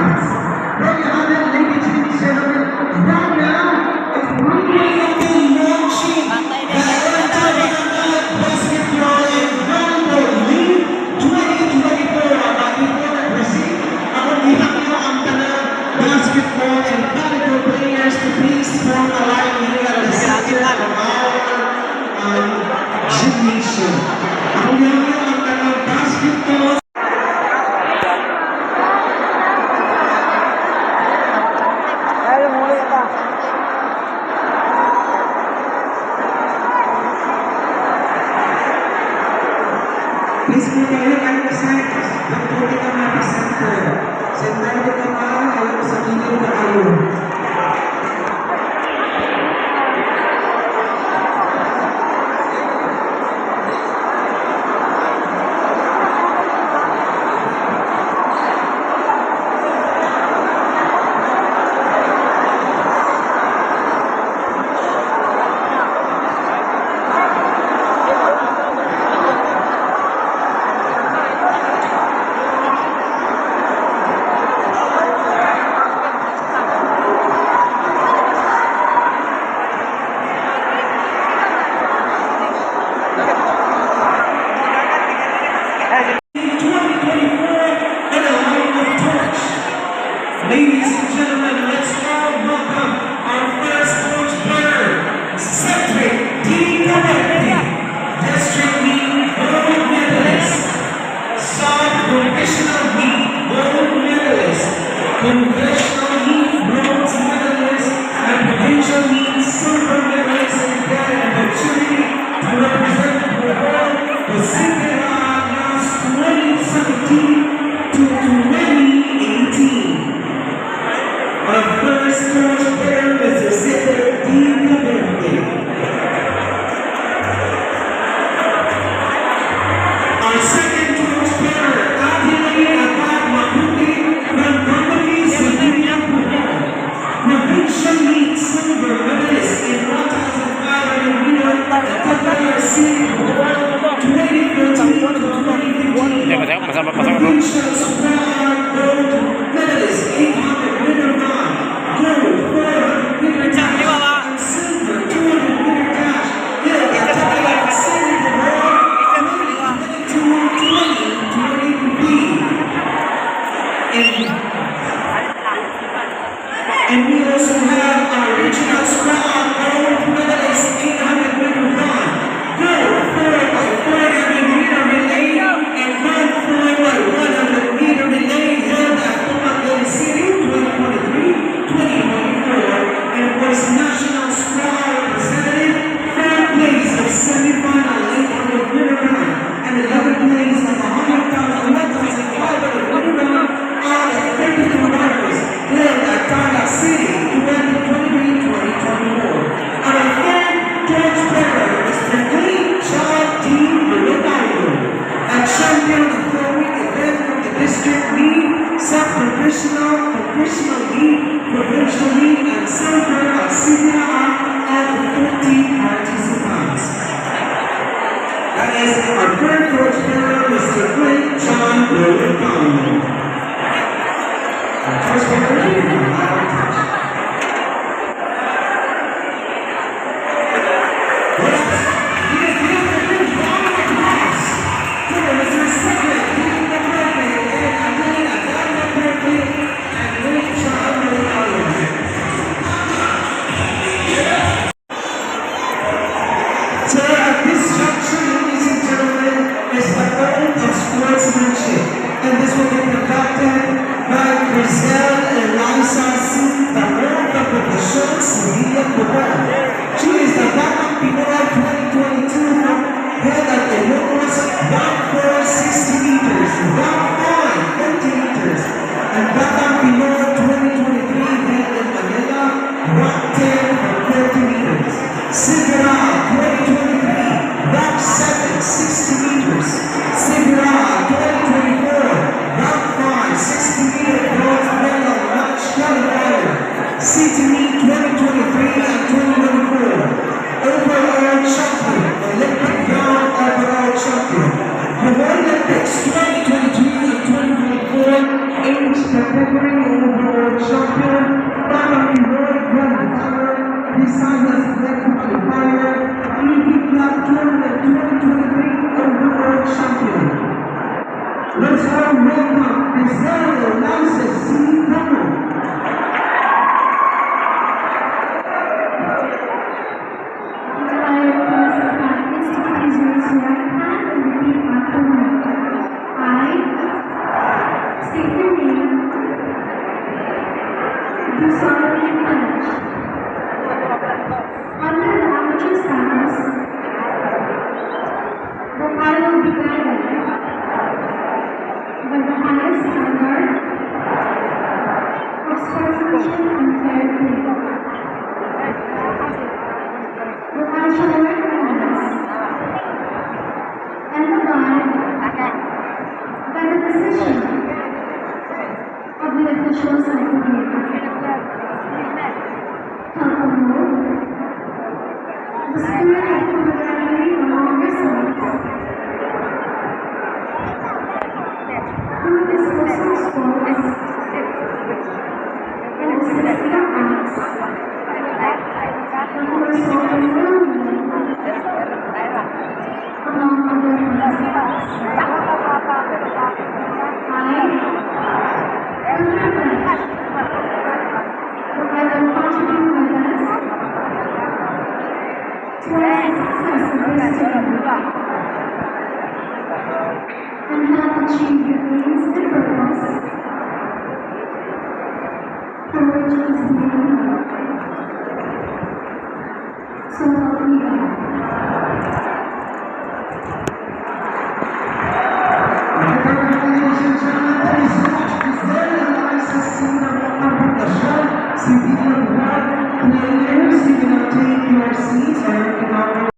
pounds. There you have it, ladies and gentlemen. Right now, it's really launching the Intercontinental Basketball and Volleyball League 2024. Before I proceed, I want to have you ang tanang basketball and volleyball players to please form a line here at the center of our gymnasium. Ako yung ang tanang basketball. Please po kayo exercise. Magpuli ka mga center. Sentado ka pa, ayaw sa gilid na kayo. Ladies and gentlemen, let's all welcome our first coach player, Cedric D. Cabete, District League Gold Medalist, Sub-Professional League Gold Medalist, Congressional League Bronze Medalist, and Provincial League Silver Medalist, and get an opportunity to represent the world Pacific last 2017 to 2018. Our first coach player, Mr. Cedric D. Cabete. Our second coach player, Adelaide Abad Makuti from Company Sevilla Pujol. Provincial League Silver Medalist in 1,500 meters at Tacloban City World 2013 to 2015. Provincial Squad Gold Medalist 800 meter run. Gold 400 meter dash and silver 200 meter dash. Here at Tacloban City World 2022-2023. And we also have our regional squad gold medalist 800 meter run. Gold 4x400 meter relay and run 4x100 meter relay held at Tacloban City 2023-2024. And of course, national squad representative, 4th place of semi-final 800 meter run and 11th place of 1,500 meter run are the 32 runners held at Tacloban City 2023-2024. Our third coach player is the Green Child Team Ronaldo, a champion of throwing event from the District League, Sub-Professional, Professional League, Provincial League, and Silver at Senior and 14 participants. That is our third coach player, Mr. Green John Ronaldo. Our first player is Ronaldo. So at this juncture, ladies and gentlemen, is the oath of sportsmanship, and this will be conducted by Grisel Eliza C. the oath of Profession Sevilla Pujol. She is the Batang Pinoy 2022 held at the Locos 1,460 meters, 1,550 meters, and Batang Pinoy 2023 held in Manila 110 for 30 meters. Sigara 2023, round 7, 60 meters. Sigara 2024, round 5, 60 meter bronze medal match qualifier. CTE 2023 and 2024. Overall champion, Olympic round overall champion. The Olympics 2022 category overall champion, Barbara Roy qualifier, Desires Black qualifier, ED Club Tournament 2023 overall champion. Let's all welcome Giselle Lances C. Como. Do solemnly pledge under the amateur status that I will be guided by the highest standard of sportsmanship and fair play. That I shall recognize and abide by the decision of the officials of the game. Help promote